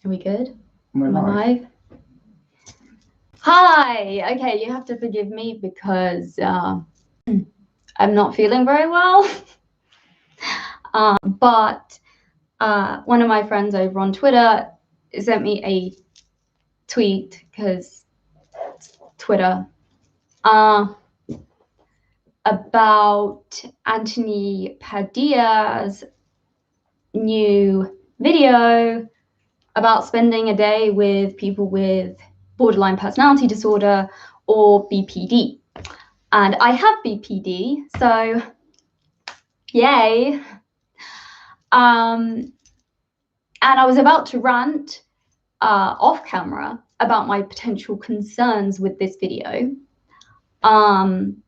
Are we good? We're Am I live? Hi. Okay, you have to forgive me because I'm not feeling very well. But one of my friends over on Twitter sent me a tweet, because Twitter, about Anthony Padilla's new video about spending a day with people with borderline personality disorder, or BPD. And I have BPD, so yay. And I was about to rant off camera about my potential concerns with this video. And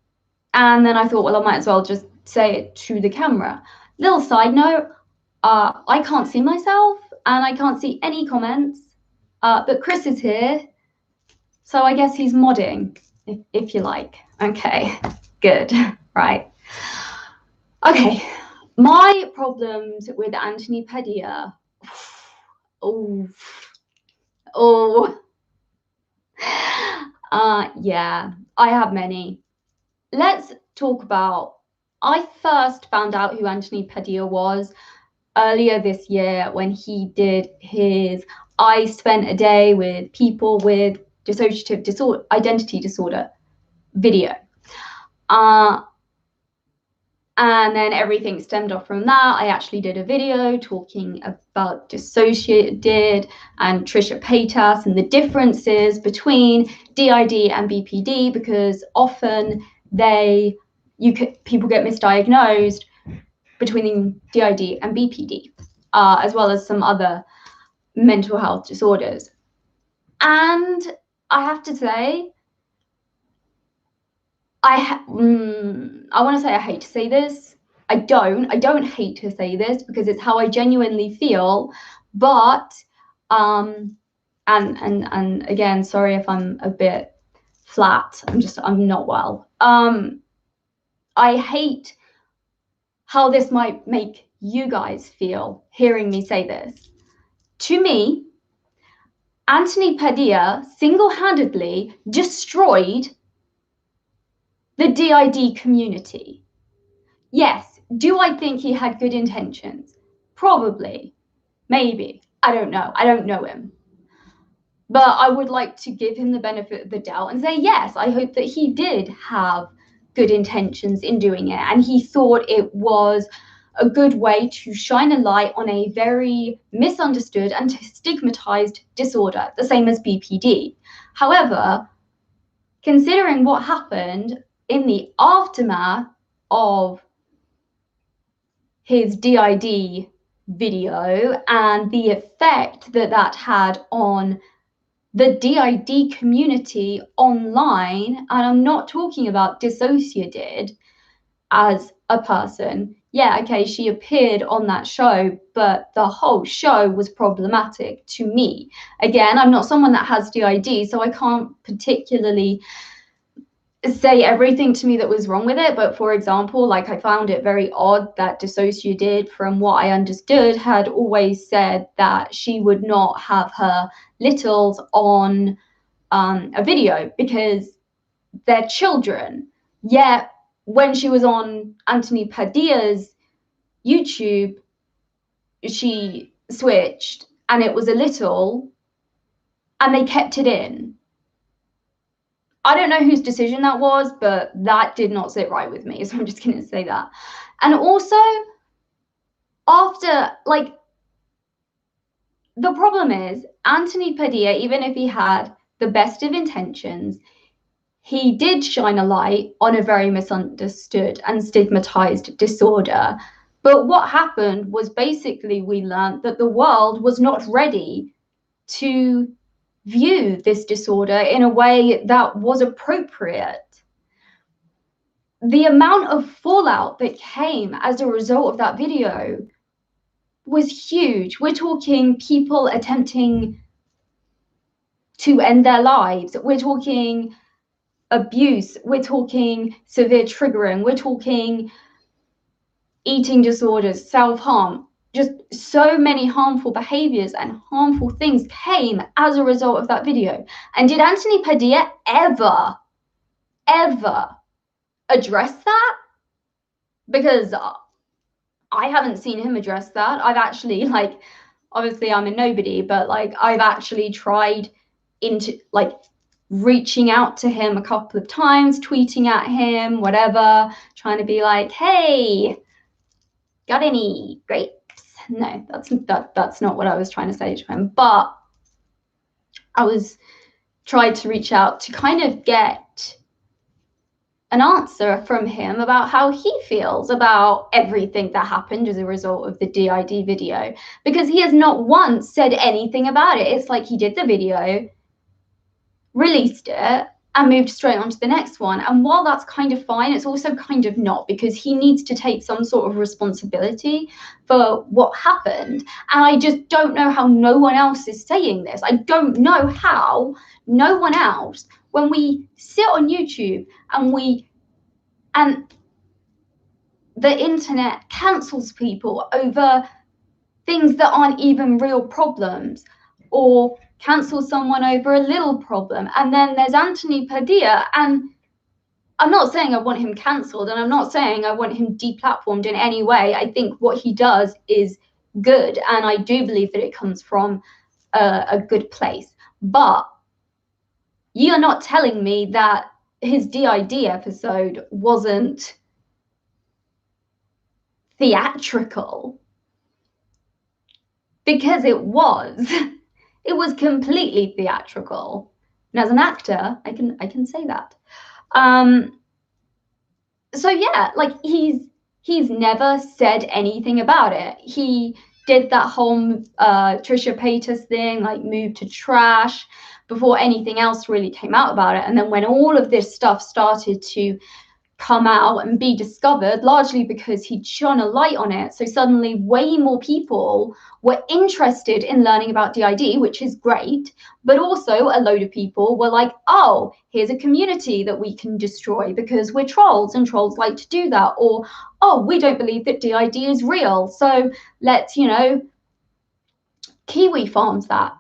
then I thought, well, I might as well just say it to the camera. Little side note, I can't see myself and I can't see any comments, but Chris is here, so I guess he's modding, if you like. Okay, good, right. Okay, my problems with Anthony Padilla. Yeah, I have many. Let's talk about, I first found out who Anthony Padilla was earlier this year when he did his I spent a day with people with dissociative disorder, identity disorder video. And then everything stemmed off from that. I actually did a video talking about dissociated and Trisha Paytas and the differences between DID and BPD, because often people get misdiagnosed between DID and BPD, as well as some other mental health disorders. And I have to say, I want to say I hate to say this. I don't hate to say this because it's how I genuinely feel. But and again, sorry if I'm a bit flat. I'm not well. I hate how this might make you guys feel hearing me say this. To me, Anthony Padilla single-handedly destroyed the DID community. Yes, do I think he had good intentions? Probably, maybe, I don't know. I don't know him. But I would like to give him the benefit of the doubt and say, yes, I hope that he did have good intentions in doing it. And he thought it was a good way to shine a light on a very misunderstood and stigmatized disorder, the same as BPD. However, considering what happened in the aftermath of his DID video and the effect that that had on the DID community online, and I'm not talking about dissociated as a person. Yeah, okay, she appeared on that show, but the whole show was problematic to me. Again, I'm not someone that has DID, so I can't particularly say everything to me that was wrong with it. But for example, like, I found it very odd that Dissociated, from what I understood, had always said that she would not have her littles on a video because they're children. Yet when she was on Anthony Padilla's YouTube, she switched and it was a little, and they kept it in. I don't know whose decision that was, but that did not sit right with me. So I'm just going to say that. And also, after, like, the problem is Anthony Padilla, even if he had the best of intentions, he did shine a light on a very misunderstood and stigmatized disorder. But what happened was, basically, we learned that the world was not ready to view this disorder in a way that was appropriate. The amount of fallout that came as a result of that video was huge. We're talking people attempting to end their lives. We're talking abuse. We're talking severe triggering. We're talking eating disorders, self-harm. just so many harmful behaviors and harmful things came as a result of that video. And did Anthony Padilla ever address that? Because I haven't seen him address that. I've actually, like, obviously I'm a nobody, but like I've actually tried into like reaching out to him a couple of times, tweeting at him, whatever, trying to be like, hey, got any grapes? No, that's not what I was trying to say to him, but I was tried to reach out to kind of get an answer from him about how he feels about everything that happened as a result of the DID video, because he has not once said anything about it. It's like he did the video, released it, and moved straight on to the next one. And while that's kind of fine, it's also kind of not, because he needs to take some sort of responsibility for what happened. And I just don't know how no one else is saying this. I don't know how no one else, when we sit on YouTube and the internet cancels people over things that aren't even real problems, or cancel someone over a little problem. And then there's Anthony Padilla, and I'm not saying I want him cancelled, and I'm not saying I want him deplatformed in any way. I think what he does is good, and I do believe that it comes from a good place. But you're not telling me that his DID episode wasn't theatrical, because it was. It was completely theatrical. And as an actor, I can say that. So yeah, like he's never said anything about it. He did that whole Trisha Paytas thing, like moved to trash, before anything else really came out about it. And then when all of this stuff started to come out and be discovered, largely because he'd shone a light on it, so suddenly way more people were interested in learning about DID, which is great. But also a load of people were like, oh, here's a community that we can destroy because we're trolls, and trolls like to do that. Or, oh, we don't believe that DID is real, so let's, you know, Kiwi farms that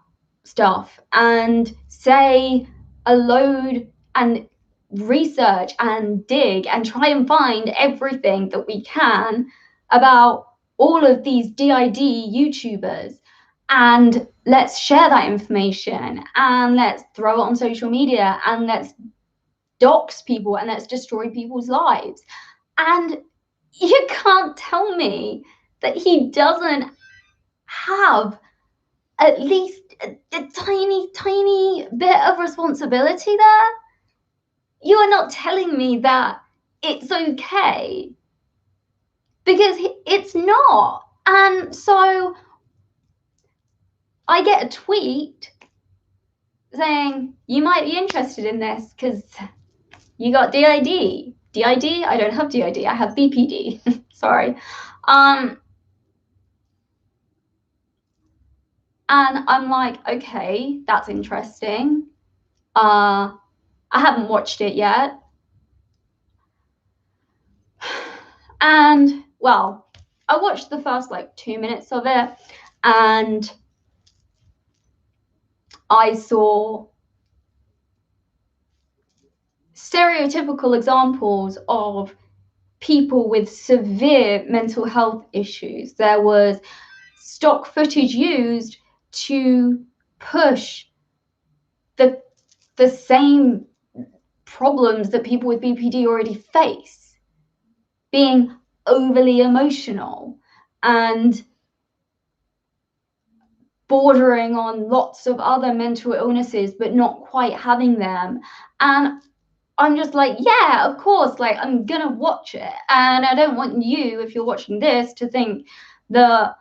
stuff and say a load and research and dig and try and find everything that we can about all of these DID YouTubers, and let's share that information, and let's throw it on social media, and let's dox people, and let's destroy people's lives. And you can't tell me that he doesn't have at least a tiny bit of responsibility there. You are not telling me that it's okay, because it's not. And so I get a tweet saying, you might be interested in this because you got DID. DID? I don't have DID. I have BPD. Sorry. And I'm like, okay, that's interesting. I haven't watched it yet. And, well, I watched the first like 2 minutes of it, and I saw stereotypical examples of people with severe mental health issues. There was stock footage used to push the same problems that people with BPD already face, being overly emotional and bordering on lots of other mental illnesses, but not quite having them. And I'm just like, yeah, of course, like I'm gonna watch it. And I don't want you, if you're watching this, to think that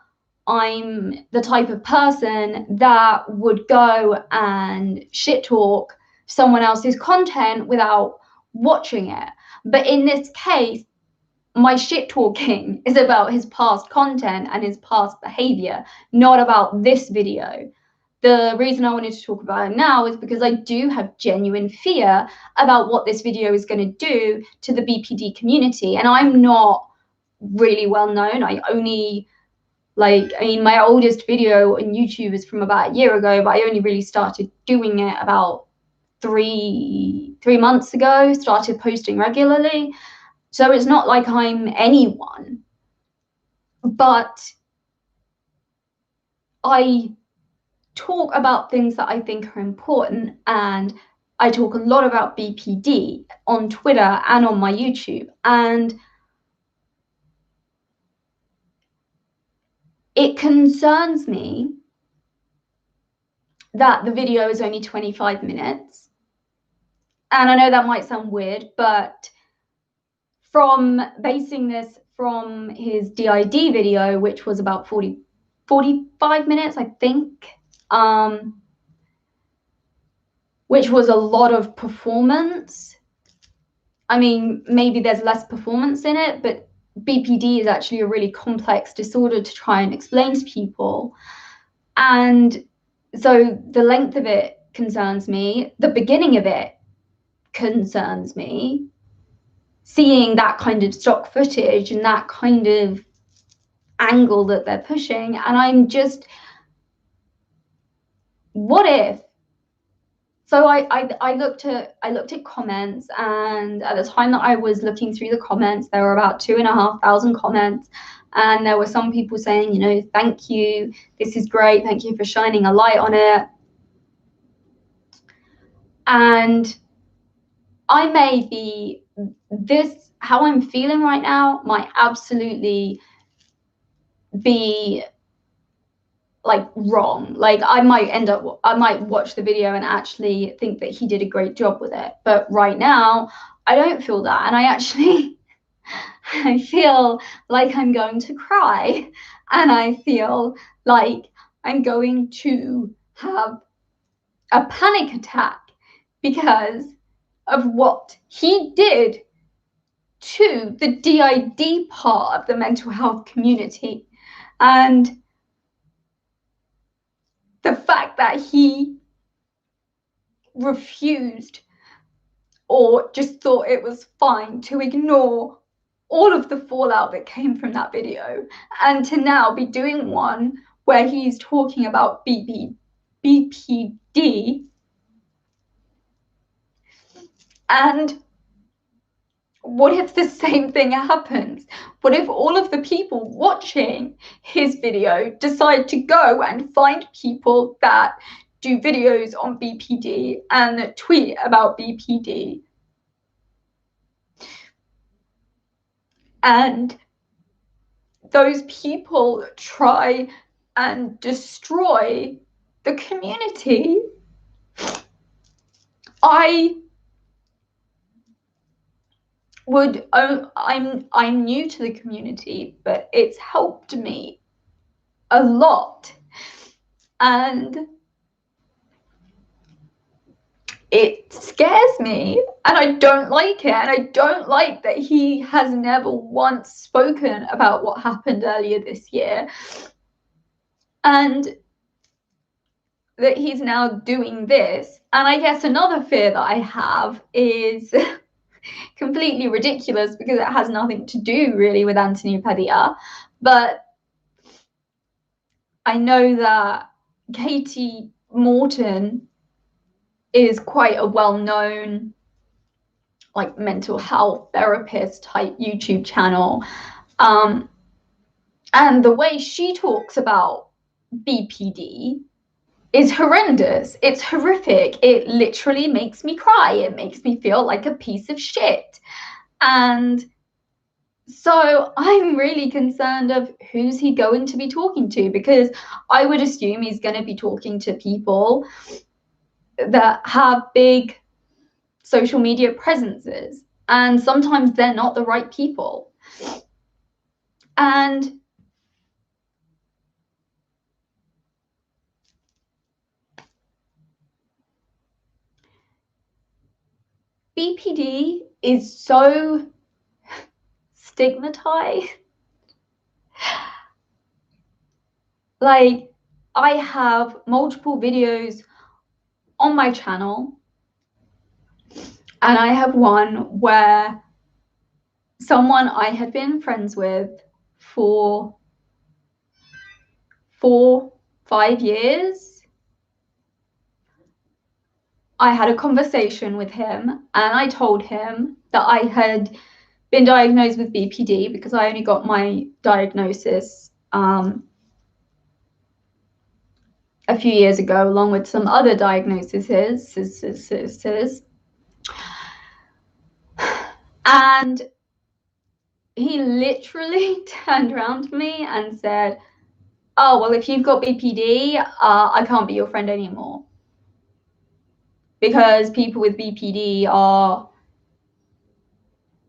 I'm the type of person that would go and shit talk someone else's content without watching it. But in this case, my shit talking is about his past content and his past behavior, not about this video. The reason I wanted to talk about it now is because I do have genuine fear about what this video is going to do to the BPD community. And I'm not really well known. I only Like, I mean, my oldest video on YouTube is from about a year ago, but I only really started doing it about three months ago, started posting regularly. So it's not like I'm anyone, but I talk about things that I think are important, and I talk a lot about BPD on Twitter and on my YouTube, and it concerns me that the video is only 25 minutes. And I know that might sound weird, but from basing this from his DID video, which was about 45 minutes, I think, which was a lot of performance. I mean, maybe there's less performance in it, but BPD is actually a really complex disorder to try and explain to people. And so the length of it concerns me. The beginning of it concerns me. Seeing that kind of stock footage and that kind of angle that they're pushing, and I'm just, what if? So I looked at comments, and at the time that I was looking through the comments, there were about 2,500 comments, and there were some people saying, you know, thank you, this is great, thank you for shining a light on it. And I may be, this, how I'm feeling right now might absolutely be like wrong. Like I might watch the video and actually think that he did a great job with it, but right now I don't feel that, and I actually I feel like I'm going to cry, and I feel like I'm going to have a panic attack because of what he did to the DID part of the mental health community. And the fact that he refused or just thought it was fine to ignore all of the fallout that came from that video, and to now be doing one where he's talking about BPD, and what if the same thing happens? What if all of the people watching his video decide to go and find people that do videos on BPD and tweet about BPD? And those people try and destroy the community. I'm new to the community, but it's helped me a lot, and it scares me, and I don't like it, and I don't like that he has never once spoken about what happened earlier this year, and that he's now doing this. And I guess another fear that I have is completely ridiculous because it has nothing to do really with Anthony Padilla, but I know that Katie Morton is quite a well-known like mental health therapist type YouTube channel, and the way she talks about BPD is horrendous. It's horrific. It literally makes me cry. It makes me feel like a piece of shit. And so I'm really concerned of who's he going to be talking to, because I would assume he's going to be talking to people that have big social media presences, and sometimes they're not the right people. And BPD is so stigmatized. Like, I have multiple videos on my channel, and I have one where someone I had been friends with for 4, 5 years, I had a conversation with him and I told him that I had been diagnosed with BPD because I only got my diagnosis a few years ago, along with some other diagnoses. And he literally turned around to me and said, oh, well, if you've got BPD, I can't be your friend anymore. Because people with BPD are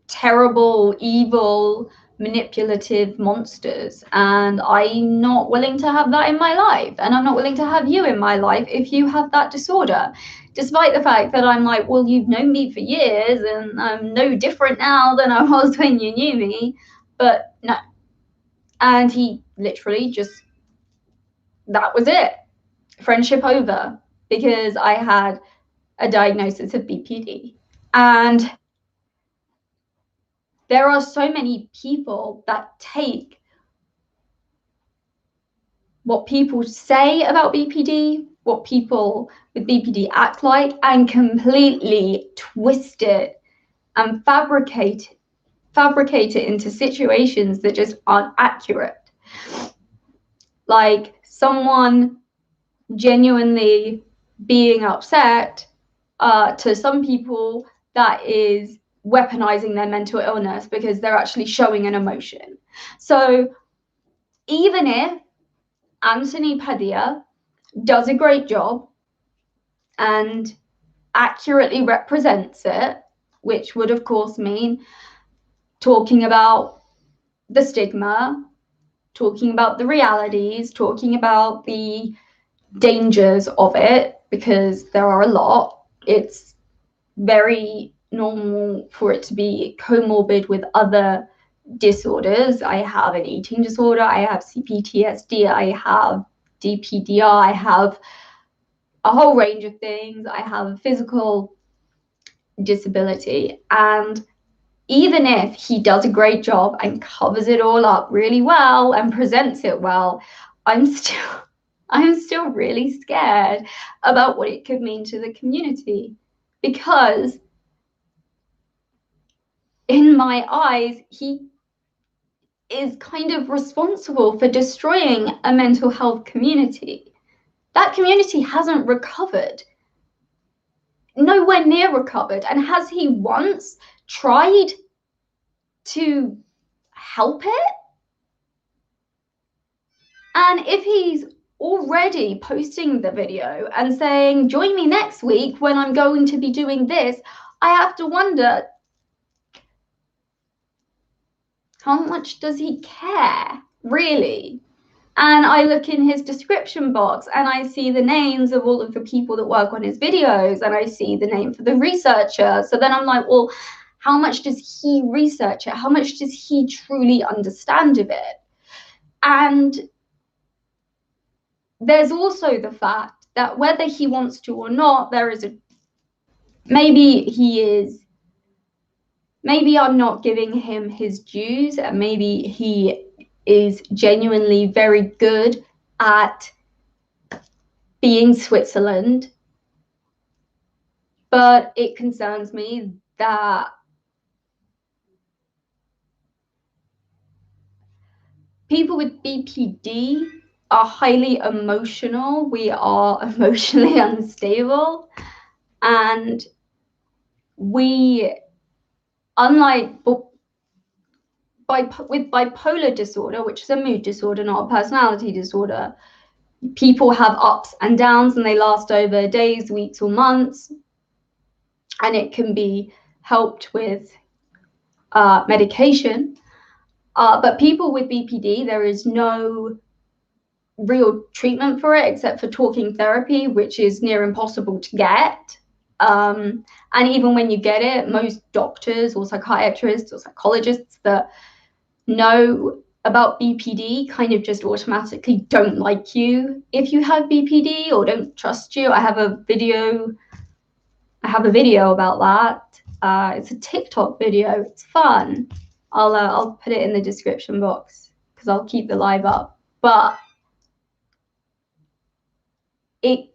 terrible, evil, manipulative monsters. And I'm not willing to have that in my life. And I'm not willing to have you in my life if you have that disorder. Despite the fact that I'm like, well, you've known me for years and I'm no different now than I was when you knew me. But no. And he literally just, that was it. Friendship over, because I had a diagnosis of BPD. And there are so many people that take what people say about BPD, what people with BPD act like, and completely twist it and fabricate it into situations that just aren't accurate. Like someone genuinely being upset, to some people that is weaponizing their mental illness because they're actually showing an emotion. So even if Anthony Padilla does a great job and accurately represents it, which would of course mean talking about the stigma, talking about the realities, talking about the dangers of it, because there are a lot. It's very normal for it to be comorbid with other disorders. I have an eating disorder, I have CPTSD, I have DPDR, I have a whole range of things. I have a physical disability. And even if he does a great job and covers it all up really well and presents it well, I'm still really scared about what it could mean to the community, because in my eyes, he is kind of responsible for destroying a mental health community. That community hasn't recovered, nowhere near recovered. And has he once tried to help it? And if he's already posting the video and saying, join me next week when I'm going to be doing this, I have to wonder, how much does he care, really? And I look in his description box and I see the names of all of the people that work on his videos, and I see the name for the researcher. So then I'm like, well, how much does he research it? How much does he truly understand of it? And there's also the fact that whether he wants to or not, there is maybe I'm not giving him his dues, and maybe he is genuinely very good at being Switzerland, but it concerns me that people with BPD are highly emotional. We are emotionally unstable, and we, unlike with bipolar disorder, which is a mood disorder, not a personality disorder, people have ups and downs and they last over days, weeks, or months, and it can be helped with medication. But people with BPD, there is no real treatment for it except for talking therapy, which is near impossible to get. And even when you get it, most doctors or psychiatrists or psychologists that know about BPD kind of just automatically don't like you if you have BPD, or don't trust you. I have a video about that. It's a TikTok video. It's fun. I'll put it in the description box because I'll keep the live up. But it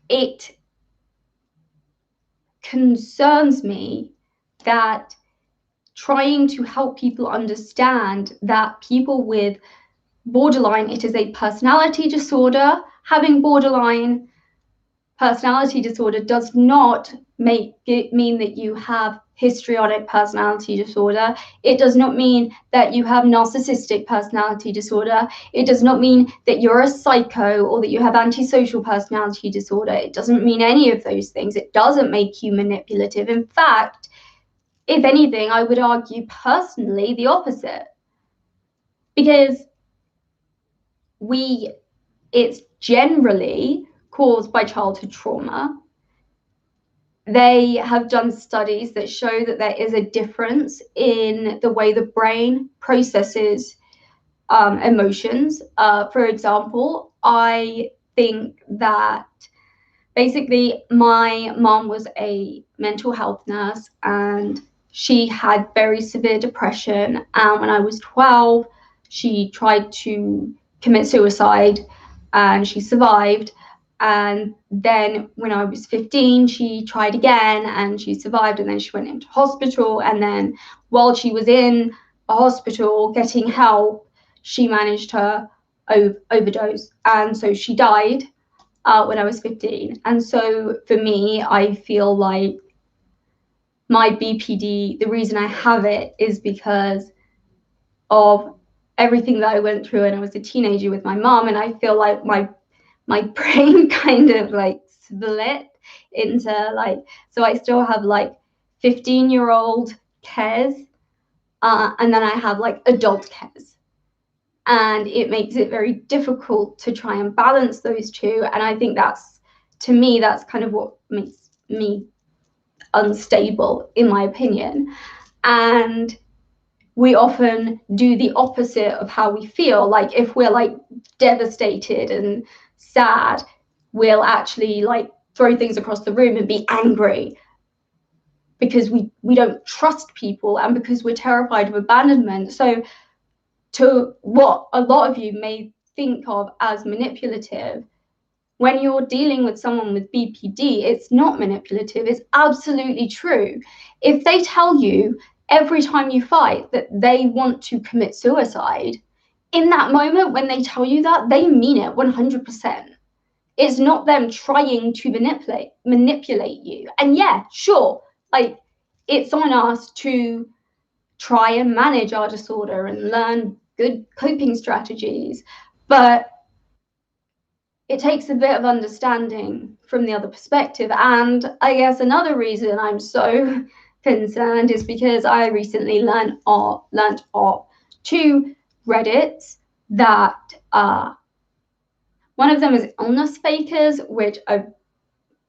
it concerns me that trying to help people understand that people with borderline, it is a personality disorder. Having borderline personality disorder does not make it mean that you have histrionic personality disorder. It does not mean that you have narcissistic personality disorder. It does not mean that you're a psycho or that you have antisocial personality disorder. It doesn't mean any of those things. It doesn't make you manipulative. In fact, if anything, I would argue personally the opposite, because it's generally caused by childhood trauma. They have done studies that show that there is a difference in the way the brain processes emotions. For example, I think that basically my mom was a mental health nurse and she had very severe depression. And when I was 12, she tried to commit suicide and she survived. And then when I was 15, she tried again and she survived, and then she went into hospital. And then while she was in a hospital getting help, she managed to overdose. And so she died when I was 15. And so for me, I feel like my BPD, the reason I have it is because of everything that I went through when I was a teenager with my mom. And I feel like my brain kind of like split into like, so I still have like 15-year-old Kez, and then I have like adult Kez. And it makes it very difficult to try and balance those two. And I think that's, to me, that's kind of what makes me unstable, in my opinion. And we often do the opposite of how we feel. Like if we're like devastated and sad, we'll actually like throw things across the room and be angry because we don't trust people and because we're terrified of abandonment. So to what a lot of you may think of as manipulative, when you're dealing with someone with BPD, it's not manipulative. It's absolutely true. If they tell you every time you fight that they want to commit suicide, in that moment when they tell you that, they mean it 100%. It's not them trying to manipulate you. And yeah, sure, like it's on us to try and manage our disorder and learn good coping strategies, but it takes a bit of understanding from the other perspective. And I guess another reason I'm so concerned is because I recently learned of two Reddits that one of them is illness fakers, which I'm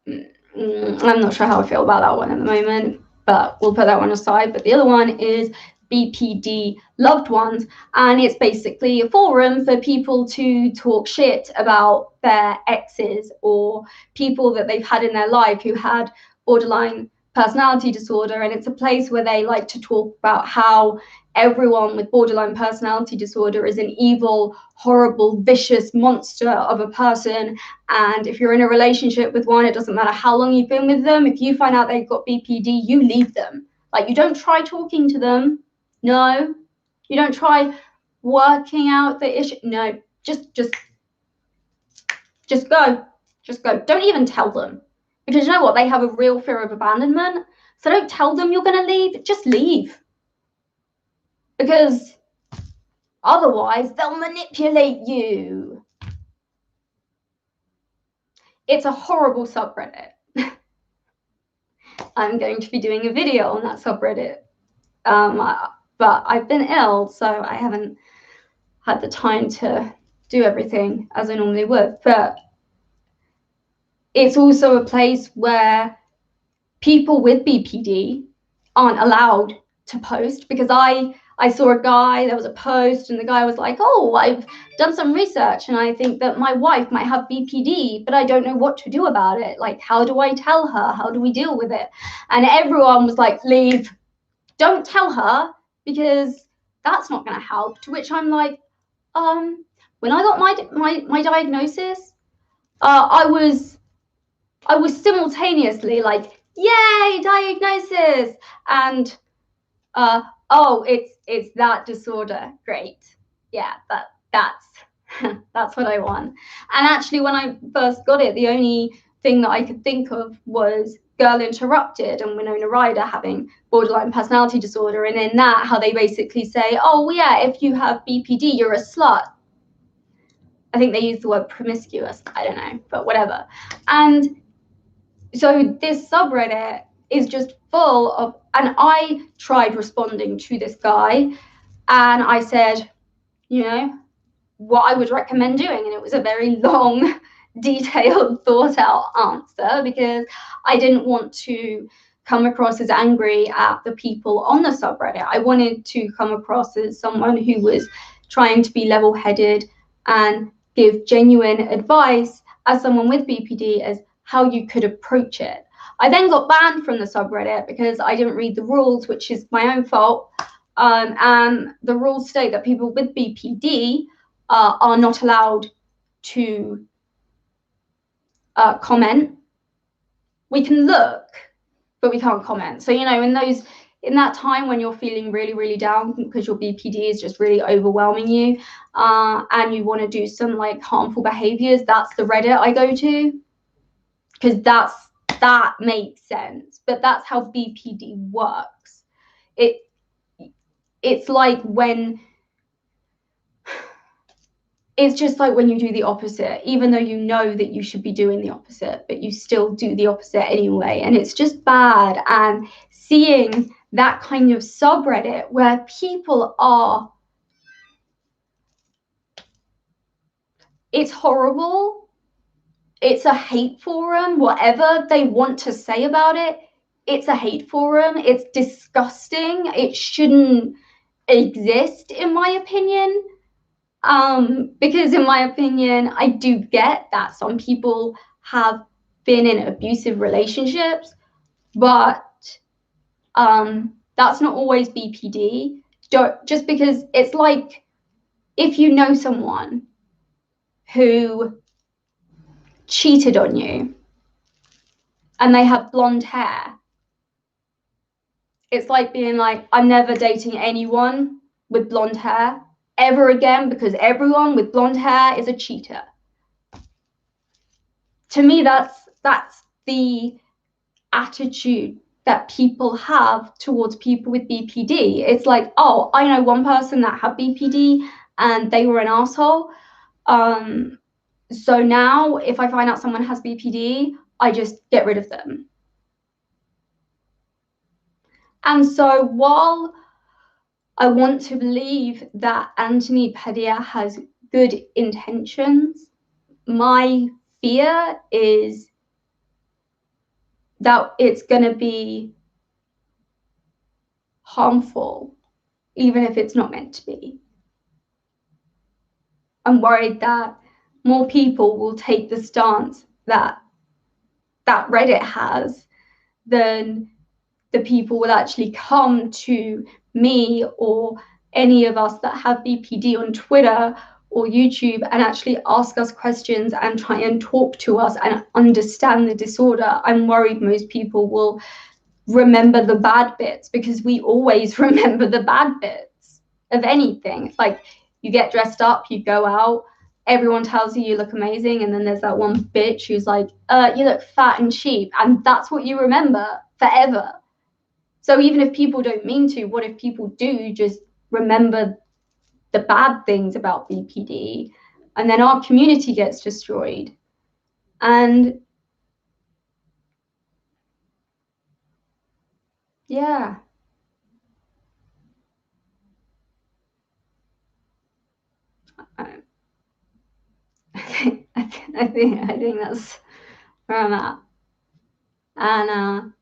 not sure how I feel about that one at the moment, but we'll put that one aside. But the other one is BPD loved ones, and it's basically a forum for people to talk shit about their exes or people that they've had in their life who had borderline personality disorder. And it's a place where they like to talk about how everyone with borderline personality disorder is an evil, horrible, vicious monster of a person. And if you're in a relationship with one, it doesn't matter how long you've been with them, if you find out they've got BPD, you leave them. Like, you don't try talking to them. No, you don't try working out the issue. No, just go. Just go. Don't even tell them, because you know what? They have a real fear of abandonment. So don't tell them you're going to leave. Just leave, because otherwise they'll manipulate you. It's a horrible subreddit. I'm going to be doing a video on that subreddit. But I've been ill, so I haven't had the time to do everything as I normally would. But it's also a place where people with BPD aren't allowed to post, because I saw a guy, there was a post, and the guy was like, oh, I've done some research and I think that my wife might have BPD, but I don't know what to do about it. Like, how do I tell her? How do we deal with it? And everyone was like, leave. Don't tell her, because that's not going to help. To which I'm like, when I got my diagnosis, I was simultaneously like, yay, diagnosis, and oh, it's that disorder. Great. Yeah, that's that's what I want. And actually, when I first got it, the only thing that I could think of was Girl Interrupted and Winona Ryder having borderline personality disorder, and in that, how they basically say, oh yeah, if you have BPD, you're a slut. I think they use the word promiscuous. I don't know, but whatever. And so this subreddit is just full of, and I tried responding to this guy, and I said, you know, what I would recommend doing. And it was a very long, detailed, thought out answer, because I didn't want to come across as angry at the people on the subreddit. I wanted to come across as someone who was trying to be level-headed and give genuine advice as someone with BPD as how you could approach it. I then got banned from the subreddit because I didn't read the rules, which is my own fault. And the rules state that people with BPD are not allowed to comment. We can look, but we can't comment. So, you know, in that time when you're feeling really, really down because your BPD is just really overwhelming you, and you want to do some like harmful behaviors, that's the Reddit I go to, because that makes sense. But that's how BPD works. It's like when it's just like when you do the opposite, even though you know that you should be doing the opposite, but you still do the opposite anyway. And it's just bad. And seeing that kind of subreddit where people are, it's horrible. It's a hate forum. Whatever they want to say about it, it's a hate forum. It's disgusting. It shouldn't exist, in my opinion. Because in my opinion, I do get that some people have been in abusive relationships, but that's not always BPD. Just because it's like if you know someone who cheated on you and they have blonde hair, it's like being like, I'm never dating anyone with blonde hair ever again because everyone with blonde hair is a cheater. To me, that's the attitude that people have towards people with BPD. It's like, oh, I know one person that had BPD and they were an asshole. So now if I find out someone has BPD, I just get rid of them. And so while I want to believe that Anthony Padilla has good intentions, my fear is that it's going to be harmful, even if it's not meant to be. I'm worried that more people will take the stance that Reddit has than the people will actually come to me or any of us that have BPD on Twitter or YouTube and actually ask us questions and try and talk to us and understand the disorder. I'm worried most people will remember the bad bits, because we always remember the bad bits of anything. It's like you get dressed up, you go out, everyone tells you look amazing, and then there's that one bitch who's like, you look fat and cheap, and that's what you remember forever. So even if people don't mean to, what if people do just remember the bad things about BPD, and then our community gets destroyed? And yeah, I think that's where I'm at. And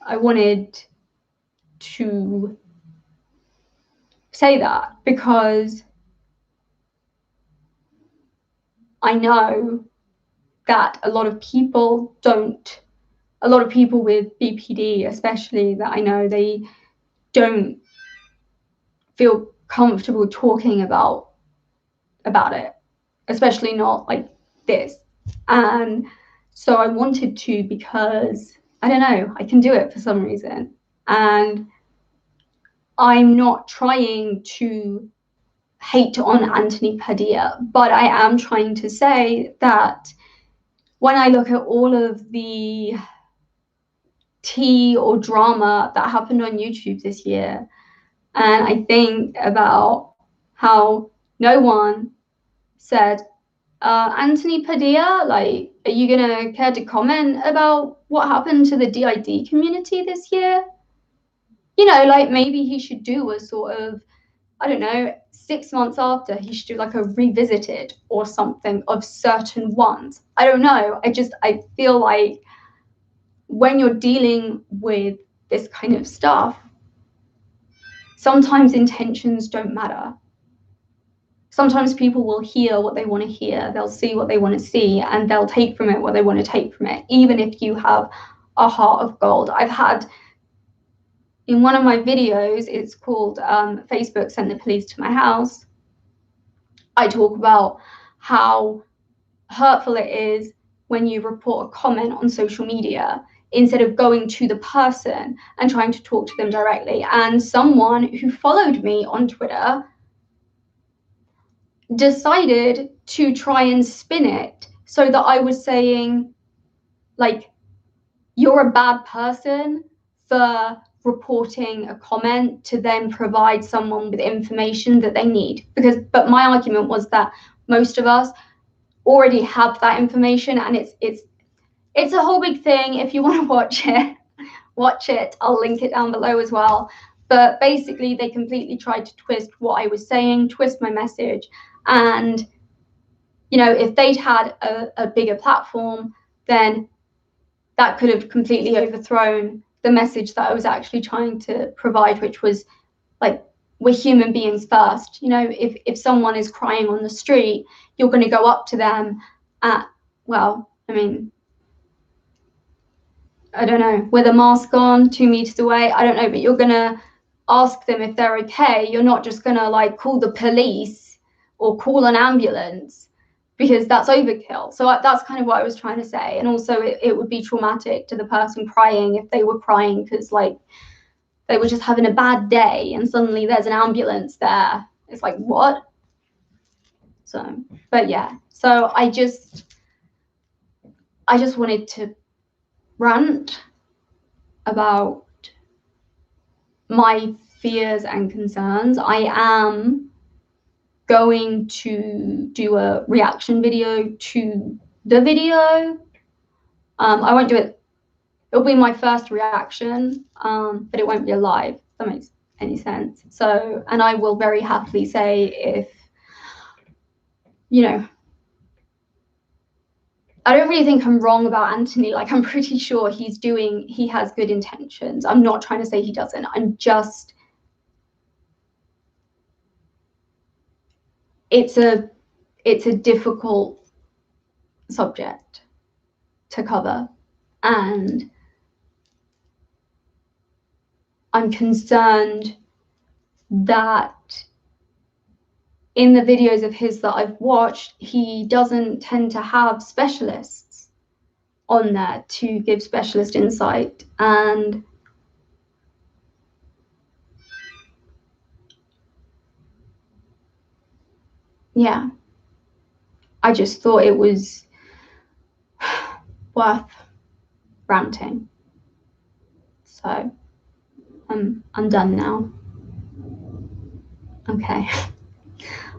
I wanted to say that because I know that a lot of people with BPD, especially, that I know, they don't feel comfortable talking about it, especially not like this. And so I wanted to, because I don't know, I can do it for some reason. And I'm not trying to hate on Anthony Padilla, but I am trying to say that when I look at all of the tea or drama that happened on YouTube this year, and I think about how no one said, Anthony Padilla, like, are you gonna care to comment about what happened to the DID community this year? You know, like, maybe he should do a sort of, I don't know, 6 months after, he should do like a revisited or something of certain ones. I don't know. I feel like when you're dealing with this kind of stuff, sometimes intentions don't matter. Sometimes people will hear what they want to hear, they'll see what they want to see, and they'll take from it what they want to take from it, even if you have a heart of gold. I've had, in one of my videos, it's called Facebook Sent the Police to My House, I talk about how hurtful it is when you report a comment on social media instead of going to the person and trying to talk to them directly. And someone who followed me on Twitter decided to try and spin it so that I was saying, like, you're a bad person for reporting a comment to then provide someone with information that they need. But my argument was that most of us already have that information, and it's a whole big thing. If you want to watch it. I'll link it down below as well. But basically, they completely tried to twist what I was saying, twist my message. And, you know, if they'd had a bigger platform, then that could have completely overthrown the message that I was actually trying to provide, which was like, we're human beings first. You know, if someone is crying on the street, you're going to go up to them at, well, I mean, I don't know, with a mask on, 2 meters away, I don't know, but you're going to ask them if they're okay. You're not just going to like call the police or call an ambulance, because that's overkill. So that's kind of what I was trying to say. And also it would be traumatic to the person crying if they were crying because like they were just having a bad day and suddenly there's an ambulance there. It's like, what? So, but yeah, so I just wanted to rant about my fears and concerns. I am going to do a reaction video to the video. I won't do it. It'll be my first reaction, but it won't be a live. If that makes any sense. So, and I will very happily say if, you know, I don't really think I'm wrong about Anthony. Like, I'm pretty sure he has good intentions. I'm not trying to say he doesn't. I'm just, it's a difficult subject to cover, and I'm concerned that in the videos of his that I've watched, he doesn't tend to have specialists on there to give specialist insight. And yeah, I just thought it was worth ranting. So I'm done now. Okay.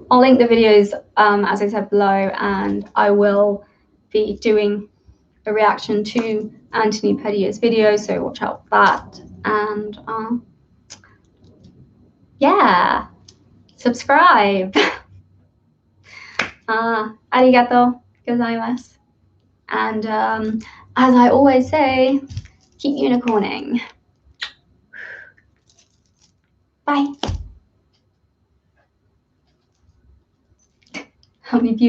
I'll link the videos, as I said, below, and I will be doing a reaction to Anthony Padilla's video, so watch out for that. And yeah, subscribe. Arigato gozaimasu. And as I always say, keep unicorning. Bye. How many views?